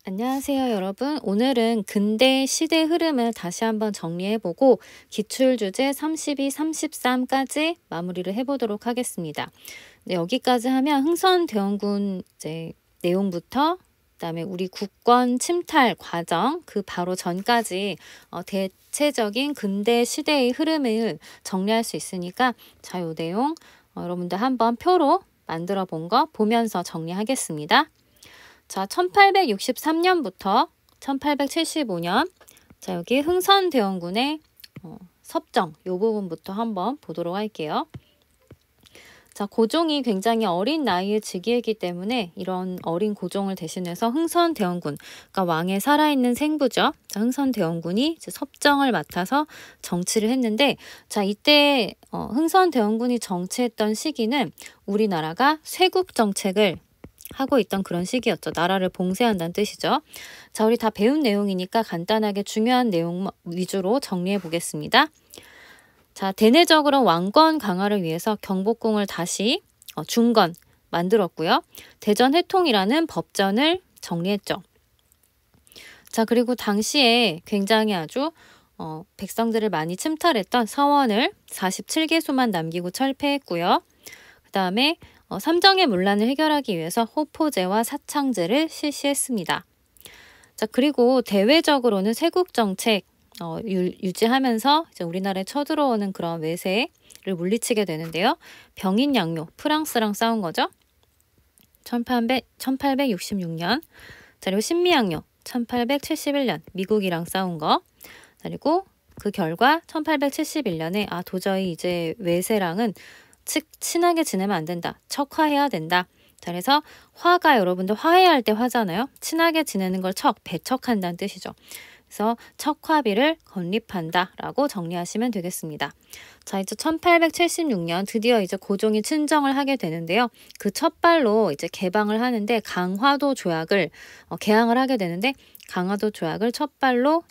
안녕하세요, 여러분. 오늘은 근대 시대 흐름을 다시 한번 정리해보고 기출주제 32, 33까지 마무리를 해보도록 하겠습니다. 네, 여기까지 하면 흥선대원군 이제 내용부터 그다음에 우리 국권 침탈 과정 그 바로 전까지 대체적인 근대 시대의 흐름을 정리할 수 있으니까 자, 요 내용 여러분들 한번 표로 만들어 본 거 보면서 정리하겠습니다. 자, 1863년부터 1875년 자, 여기 흥선대원군의 섭정 요 부분부터 한번 보도록 할게요. 자, 고종이 굉장히 어린 나이에 즉위했기 때문에 이런 어린 고종을 대신해서 흥선대원군, 그러니까 왕의 살아있는 생부죠. 자, 흥선대원군이 이제 섭정을 맡아서 정치를 했는데, 자, 이때 흥선대원군이 정치했던 시기는 우리나라가 쇄국 정책을 하고 있던 그런 시기였죠. 나라를 봉쇄한다는 뜻이죠. 자, 우리 다 배운 내용이니까 간단하게 중요한 내용 위주로 정리해 보겠습니다. 자, 대내적으로 왕권 강화를 위해서 경복궁을 다시 중건 만들었고요. 대전회통이라는 법전을 정리했죠. 자, 그리고 당시에 굉장히 아주 백성들을 많이 침탈했던 서원을 47개소만 남기고 철폐했고요. 그 다음에 삼정의 문란을 해결하기 위해서 호포제와 사창제를 실시했습니다. 자, 그리고 대외적으로는 쇄국 정책 유지하면서 이제 우리나라에 쳐들어오는 그런 외세를 물리치게 되는데요. 병인양요, 프랑스랑 싸운 거죠. 1866년. 자, 그리고 신미양요, 1871년 미국이랑 싸운 거. 그리고 그 결과 1871년에 도저히 이제 외세랑은 친하게 지내면 안 된다. 척화해야 된다. 자, 그래서 화가 여러분들 화해할 때 화잖아요. 친하게 지내는 걸 배척한다는 뜻이죠. 그래서 척화비를 건립한다라고 정리하시면 되겠습니다. 자, 이제 1876년 드디어 이제 고종이 친정을 하게 되는데요. 그 첫발로 이제 개방을 하는데 강화도 조약을 개항을 하게 되는데 강화도 조약을 첫발로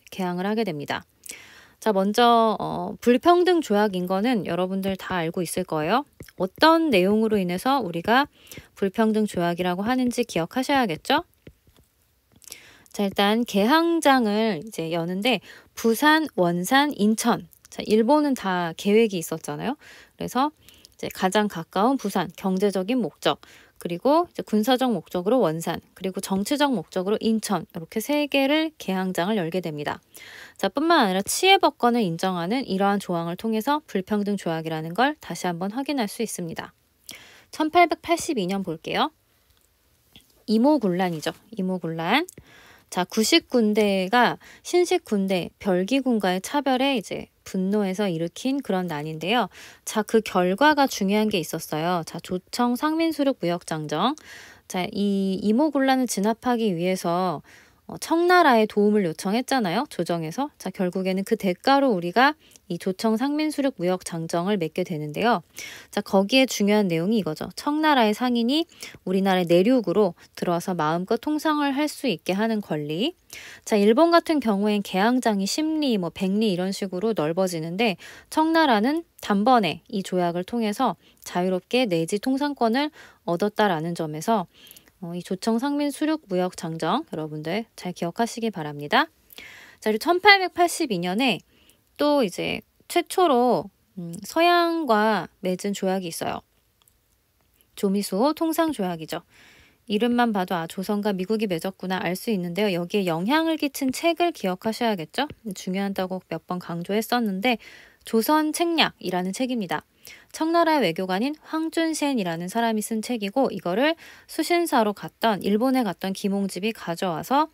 개항을 하게 됩니다. 자, 먼저 불평등 조약인 거는 여러분들 다 알고 있을 거예요. 어떤 내용으로 인해서 우리가 불평등 조약이라고 하는지 기억하셔야겠죠? 자, 일단 개항장을 이제 여는데 부산, 원산, 인천. 자, 일본은 다 계획이 있었잖아요. 그래서 이제 가장 가까운 부산, 경제적인 목적, 그리고 이제 군사적 목적으로 원산, 그리고 정치적 목적으로 인천, 이렇게 세 개를 개항장을 열게 됩니다. 자, 뿐만 아니라 치해법권을 인정하는 이러한 조항을 통해서 불평등 조약이라는 걸 다시 한번 확인할 수 있습니다. 1882년 볼게요. 이모군란이죠. 이모군란. 자, 구식군대가 신식군대, 별기군과의 차별에 이제 분노해서 일으킨 그런 난인데요. 자, 그 결과가 중요한 게 있었어요. 자, 조청 상민수륙 무역장정. 자, 이 이모군란을 진압하기 위해서 청나라의 도움을 요청했잖아요. 조정에서. 자, 결국에는 그 대가로 우리가 이 조청 상민수륙 무역 장정을 맺게 되는데요. 자, 거기에 중요한 내용이 이거죠. 청나라의 상인이 우리나라의 내륙으로 들어와서 마음껏 통상을 할 수 있게 하는 권리. 자, 일본 같은 경우엔 개항장이 10리, 100리 이런 식으로 넓어지는데 청나라는 단번에 이 조약을 통해서 자유롭게 내지 통상권을 얻었다라는 점에서 이 조청 상민 수륙 무역 장정 여러분들 잘 기억하시기 바랍니다. 자, 그리고 1882년에 또 이제 최초로 서양과 맺은 조약이 있어요. 조미수 통상 조약이죠. 이름만 봐도 조선과 미국이 맺었구나 알 수 있는데요. 여기에 영향을 끼친 책을 기억하셔야겠죠. 중요하다고 몇 번 강조했었는데 조선 책략이라는 책입니다. 청나라의 외교관인 황준센이라는 사람이 쓴 책이고 이거를 수신사로 갔던 일본에 갔던 김홍집이 가져와서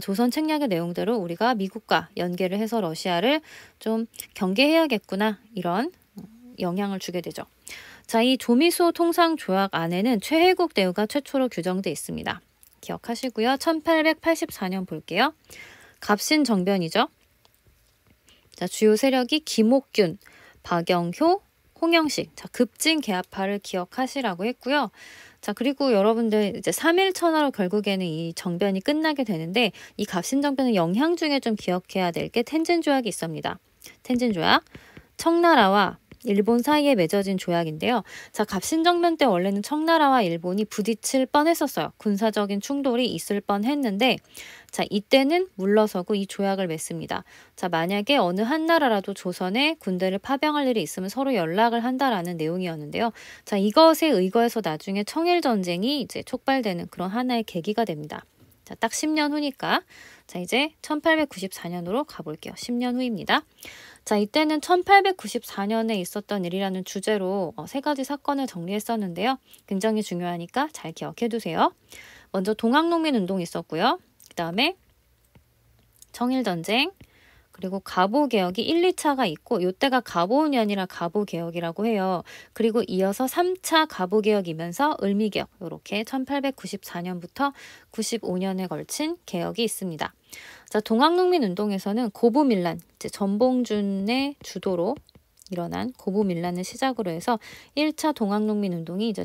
조선 책략의 내용대로 우리가 미국과 연계를 해서 러시아를 좀 경계해야겠구나 이런 영향을 주게 되죠. 자, 이 조미수 통상 조약 안에는 최혜국 대우가 최초로 규정돼 있습니다. 기억하시고요. 1884년 볼게요. 갑신정변이죠. 자, 주요 세력이 김옥균, 박영효, 홍영식, 자, 급진 개합파를 기억하시라고 했고요. 자, 그리고 여러분들 이제 3일 천하로 결국에는 이 정변이 끝나게 되는데 이 갑신정변의 영향 중에 좀 기억해야 될 게 텐진 조약이 있습니다. 텐진 조약. 청나라와 일본 사이에 맺어진 조약인데요. 자, 갑신정변 때 원래는 청나라와 일본이 부딪힐 뻔했었어요. 군사적인 충돌이 있을 뻔했는데 자, 이때는 물러서고 이 조약을 맺습니다. 자, 만약에 어느 한 나라라도 조선에 군대를 파병할 일이 있으면 서로 연락을 한다라는 내용이었는데요. 자, 이것에 의거해서 나중에 청일전쟁이 이제 촉발되는 그런 하나의 계기가 됩니다. 자, 딱 10년 후니까 자, 이제 1894년으로 가볼게요. 10년 후입니다. 자, 이때는 1894년에 있었던 일이라는 주제로 세 가지 사건을 정리했었는데요. 굉장히 중요하니까 잘 기억해 두세요. 먼저 동학농민운동이 있었고요. 그 다음에 청일전쟁, 그리고 갑오개혁이 1, 2차가 있고 이때가 갑오년이라 갑오개혁이라고 해요. 그리고 이어서 3차 갑오개혁이면서 을미개혁, 이렇게 1894년부터 95년에 걸친 개혁이 있습니다. 자, 동학농민운동에서는 고부밀란, 이제 전봉준의 주도로 일어난 고부밀란을 시작으로 해서 1차 동학농민운동이 이제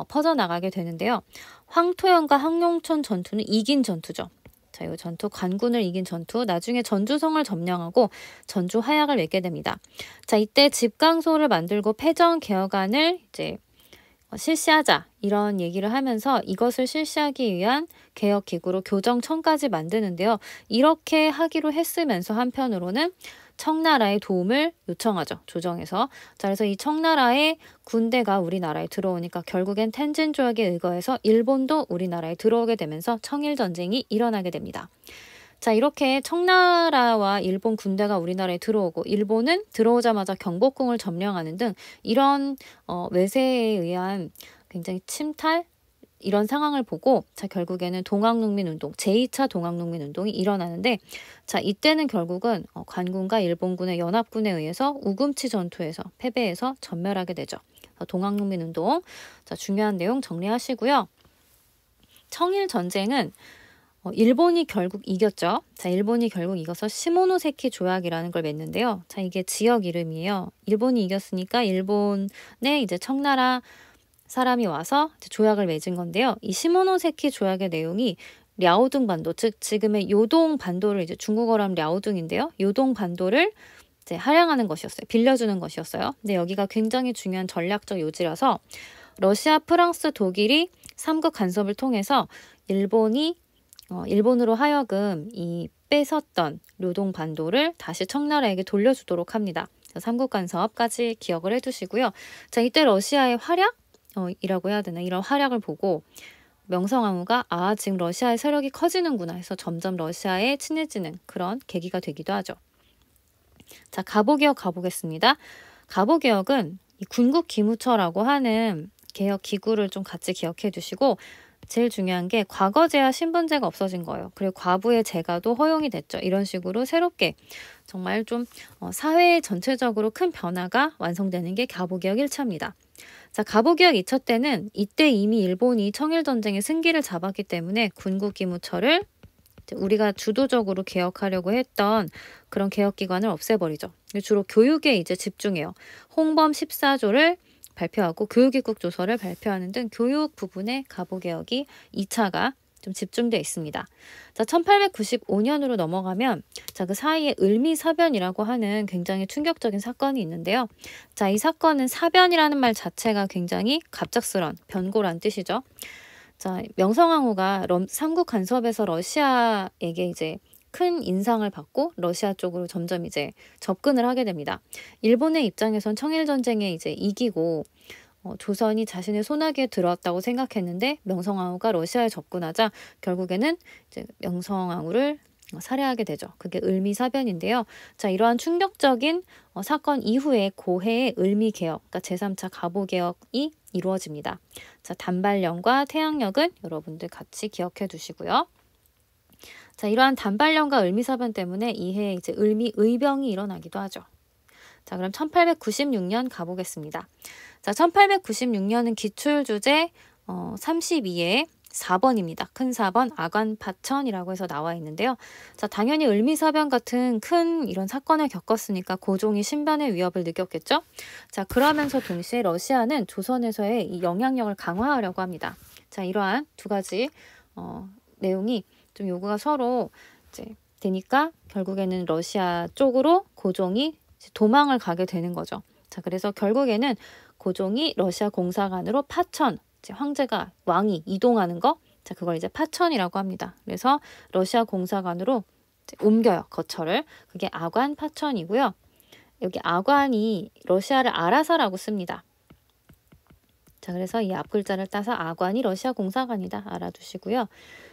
퍼져나가게 되는데요. 황토현과 항용천 전투는 이긴 전투죠. 자, 이 전투, 관군을 이긴 전투, 나중에 전주성을 점령하고 전주 화약을 맺게 됩니다. 자, 이때 집강소를 만들고 패전 개혁안을 이제 실시하자 이런 얘기를 하면서 이것을 실시하기 위한 개혁기구로 교정청까지 만드는데요. 이렇게 하기로 했으면서 한편으로는 청나라의 도움을 요청하죠. 조정에서. 자, 그래서 이 청나라의 군대가 우리나라에 들어오니까 결국엔 텐진 조약에 의거해서 일본도 우리나라에 들어오게 되면서 청일전쟁이 일어나게 됩니다. 자, 이렇게 청나라와 일본 군대가 우리나라에 들어오고 일본은 들어오자마자 경복궁을 점령하는 등 이런 외세에 의한 굉장히 침탈 이런 상황을 보고 자, 결국에는 동학농민운동, 제2차 동학농민운동이 일어나는데 자, 이때는 결국은 관군과 일본군의 연합군에 의해서 우금치 전투에서 패배해서 전멸하게 되죠. 동학농민운동, 자, 중요한 내용 정리하시고요. 청일전쟁은 일본이 결국 이겼죠. 자, 일본이 결국 이겨서 시모노세키 조약이라는 걸 맺는데요. 자, 이게 지역 이름이에요. 일본이 이겼으니까 일본에 이제 청나라 사람이 와서 조약을 맺은 건데요. 이 시모노세키 조약의 내용이 랴오둥 반도, 즉 지금의 요동 반도를 이제 중국어로 하면 랴오둥인데요. 요동 반도를 이제 할양하는 것이었어요. 빌려주는 것이었어요. 근데 여기가 굉장히 중요한 전략적 요지라서 러시아, 프랑스, 독일이 3국 간섭을 통해서 일본으로 하여금 이 뺏었던 요동 반도를 다시 청나라에게 돌려주도록 합니다. 3국 간섭까지 기억을 해두시고요. 자, 이때 러시아의 활약? 이라고 해야 되나? 이런 활약을 보고 명성황후가 지금 러시아의 세력이 커지는구나 해서 점점 러시아에 친해지는 그런 계기가 되기도 하죠. 자, 갑오개혁 가보겠습니다. 갑오개혁은 이 군국기무처라고 하는 개혁 기구를 좀 같이 기억해 두시고 제일 중요한 게 과거제와 신분제가 없어진 거예요. 그리고 과부의 제가도 허용이 됐죠. 이런 식으로 새롭게 정말 좀 사회 전체적으로 큰 변화가 완성되는 게 갑오개혁 1차입니다. 자, 갑오개혁 2차 때는 이때 이미 일본이 청일전쟁의 승기를 잡았기 때문에 군국기무처를 우리가 주도적으로 개혁하려고 했던 그런 개혁기관을 없애버리죠. 주로 교육에 이제 집중해요. 홍범 14조를 발표하고 교육입국 조서를 발표하는 등 교육 부분에 갑오개혁이 2차가 좀 집중되어 있습니다. 자, 1895년으로 넘어가면 자, 그 사이에 을미사변이라고 하는 굉장히 충격적인 사건이 있는데요. 자, 이 사건은 사변이라는 말 자체가 굉장히 갑작스런 변고란 뜻이죠. 자, 명성황후가 삼국 간섭에서 러시아에게 이제 큰 인상을 받고 러시아 쪽으로 점점 이제 접근을 하게 됩니다. 일본의 입장에선 청일전쟁에 이제 이기고 조선이 자신의 손아귀에 들어왔다고 생각했는데 명성황후가 러시아에 접근하자 결국에는 이제 명성황후를 살해하게 되죠. 그게 을미사변인데요. 자, 이러한 충격적인 사건 이후에 고해의 을미개혁, 그러니까 제3차 갑오개혁이 이루어집니다. 자, 단발령과 태양력은 여러분들 같이 기억해 두시고요. 자, 이러한 단발령과 을미사변 때문에 이해 이제 을미의병이 일어나기도 하죠. 자, 그럼 1896년 가보겠습니다. 자, 1896년은 기출주제 32에 4번입니다. 큰 4번 아관파천이라고 해서 나와 있는데요. 자, 당연히 을미사변 같은 큰 이런 사건을 겪었으니까 고종이 신변의 위협을 느꼈겠죠. 자, 그러면서 동시에 러시아는 조선에서의 이 영향력을 강화하려고 합니다. 자, 이러한 두 가지 내용이 좀 요구가 서로 이제 되니까 결국에는 러시아 쪽으로 고종이 도망을 가게 되는 거죠. 자, 그래서 결국에는 고종이 러시아 공사관으로 파천, 이제 황제가 왕이 이동하는 거, 자, 그걸 이제 파천이라고 합니다. 그래서 러시아 공사관으로 이제 옮겨요, 거처를. 그게 아관 파천이고요. 여기 아관이 러시아를 알아서라고 씁니다. 자, 그래서 이 앞글자를 따서 아관이 러시아 공사관이다 알아두시고요.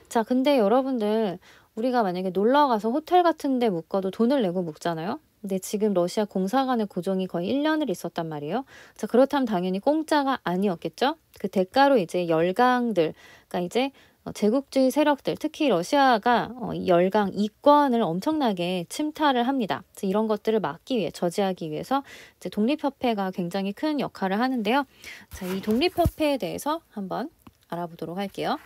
자, 근데 여러분들 우리가 만약에 놀러 가서 호텔 같은 데 묵어도 돈을 내고 묵잖아요. 근데 지금 러시아 공사관의 고종이 거의 1년을 있었단 말이에요. 자, 그렇다면 당연히 공짜가 아니었겠죠? 그 대가로 이제 열강들, 그러니까 이제 제국주의 세력들, 특히 러시아가 열강 이권을 엄청나게 침탈을 합니다. 그래서 이런 것들을 막기 위해, 저지하기 위해서 이제 독립협회가 굉장히 큰 역할을 하는데요. 자, 이 독립협회에 대해서 한번 알아보도록 할게요.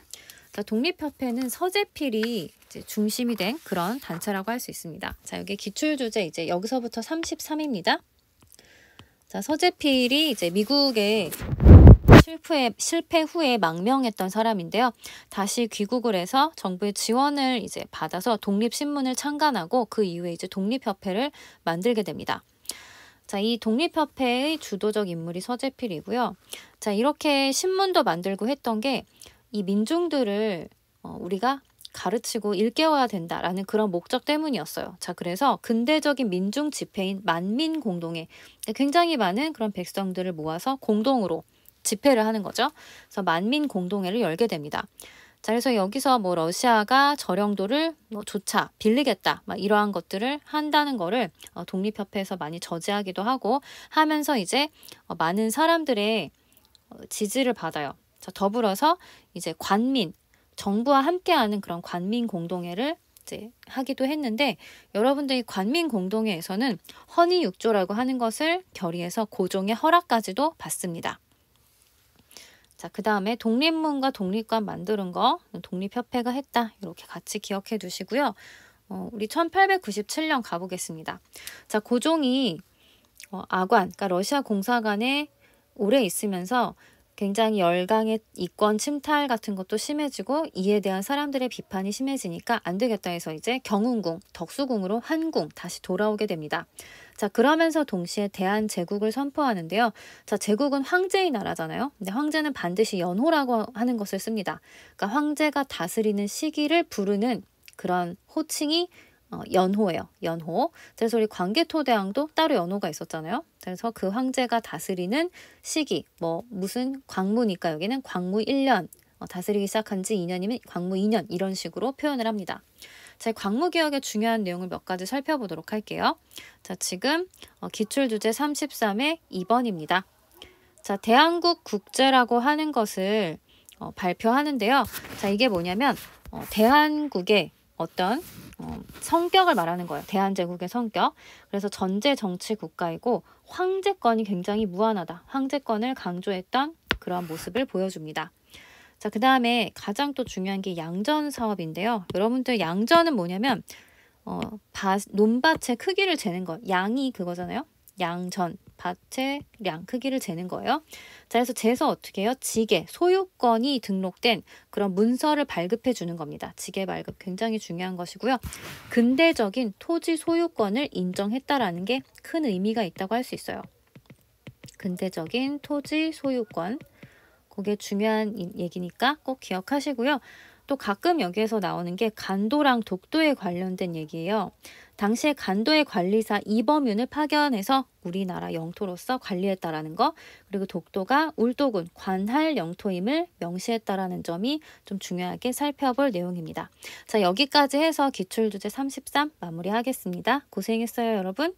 자, 독립협회는 서재필이 이제 중심이 된 그런 단체라고 할 수 있습니다. 자, 여기 기출주제 이제 여기서부터 33입니다. 자, 서재필이 이제 미국의 실패 후에 망명했던 사람인데요. 다시 귀국을 해서 정부의 지원을 이제 받아서 독립신문을 창간하고 그 이후에 이제 독립협회를 만들게 됩니다. 자, 이 독립협회의 주도적 인물이 서재필이고요. 자, 이렇게 신문도 만들고 했던 게 이 민중들을 우리가 가르치고 일깨워야 된다라는 그런 목적 때문이었어요. 자, 그래서 근대적인 민중 집회인 만민공동회, 굉장히 많은 그런 백성들을 모아서 공동으로 집회를 하는 거죠. 그래서 만민공동회를 열게 됩니다. 자, 그래서 여기서 뭐 러시아가 저령도를 조차 빌리겠다, 막 이러한 것들을 한다는 거를 독립협회에서 많이 저지하기도 하고 하면서 이제 많은 사람들의 지지를 받아요. 자, 더불어서 이제 관민, 정부와 함께하는 그런 관민 공동회를 이제 하기도 했는데, 여러분들이 관민 공동회에서는 헌의육조라고 하는 것을 결의해서 고종의 허락까지도 받습니다. 자, 그 다음에 독립문과 독립관 만드는 거 독립협회가 했다. 이렇게 같이 기억해 두시고요. 우리 1897년 가보겠습니다. 자, 고종이 아관, 그러니까 러시아 공사관에 오래 있으면서 굉장히 열강의 이권 침탈 같은 것도 심해지고 이에 대한 사람들의 비판이 심해지니까 안 되겠다 해서 이제 경운궁, 덕수궁으로 한궁 다시 돌아오게 됩니다. 자, 그러면서 동시에 대한제국을 선포하는데요. 자, 제국은 황제의 나라잖아요. 근데 황제는 반드시 연호라고 하는 것을 씁니다. 그러니까 황제가 다스리는 시기를 부르는 그런 호칭이 연호예요. 연호. 그래서 우리 광개토대왕도 따로 연호가 있었잖아요. 그래서 그 황제가 다스리는 시기, 뭐 무슨 광무니까 여기는 광무 1년, 다스리기 시작한 지 2년이면 광무 2년 이런 식으로 표현을 합니다. 자, 광무개혁의 중요한 내용을 몇 가지 살펴보도록 할게요. 자, 지금 기출주제 33의 2번입니다. 자, 대한국 국제라고 하는 것을 발표하는데요. 자, 이게 뭐냐면 대한국의 어떤 성격을 말하는 거예요. 대한제국의 성격. 그래서 전제 정치 국가이고 황제권이 굉장히 무한하다. 황제권을 강조했던 그런 모습을 보여줍니다. 자, 그 다음에 가장 또 중요한 게 양전 사업인데요. 여러분들 양전은 뭐냐면 논밭의 크기를 재는 거. 양이 그거잖아요. 양전, 밭의 량, 크기를 재는 거예요. 자, 그래서 재서 어떻게 해요? 지계, 소유권이 등록된 그런 문서를 발급해 주는 겁니다. 지계 발급 굉장히 중요한 것이고요. 근대적인 토지 소유권을 인정했다라는 게 큰 의미가 있다고 할 수 있어요. 근대적인 토지 소유권. 그게 중요한 얘기니까 꼭 기억하시고요. 또 가끔 여기에서 나오는 게 간도랑 독도에 관련된 얘기예요. 당시에 간도의 관리사 이범윤을 파견해서 우리나라 영토로서 관리했다라는 거, 그리고 독도가 울도군 관할 영토임을 명시했다라는 점이 좀 중요하게 살펴볼 내용입니다. 자, 여기까지 해서 기출주제 33 마무리하겠습니다. 고생했어요, 여러분.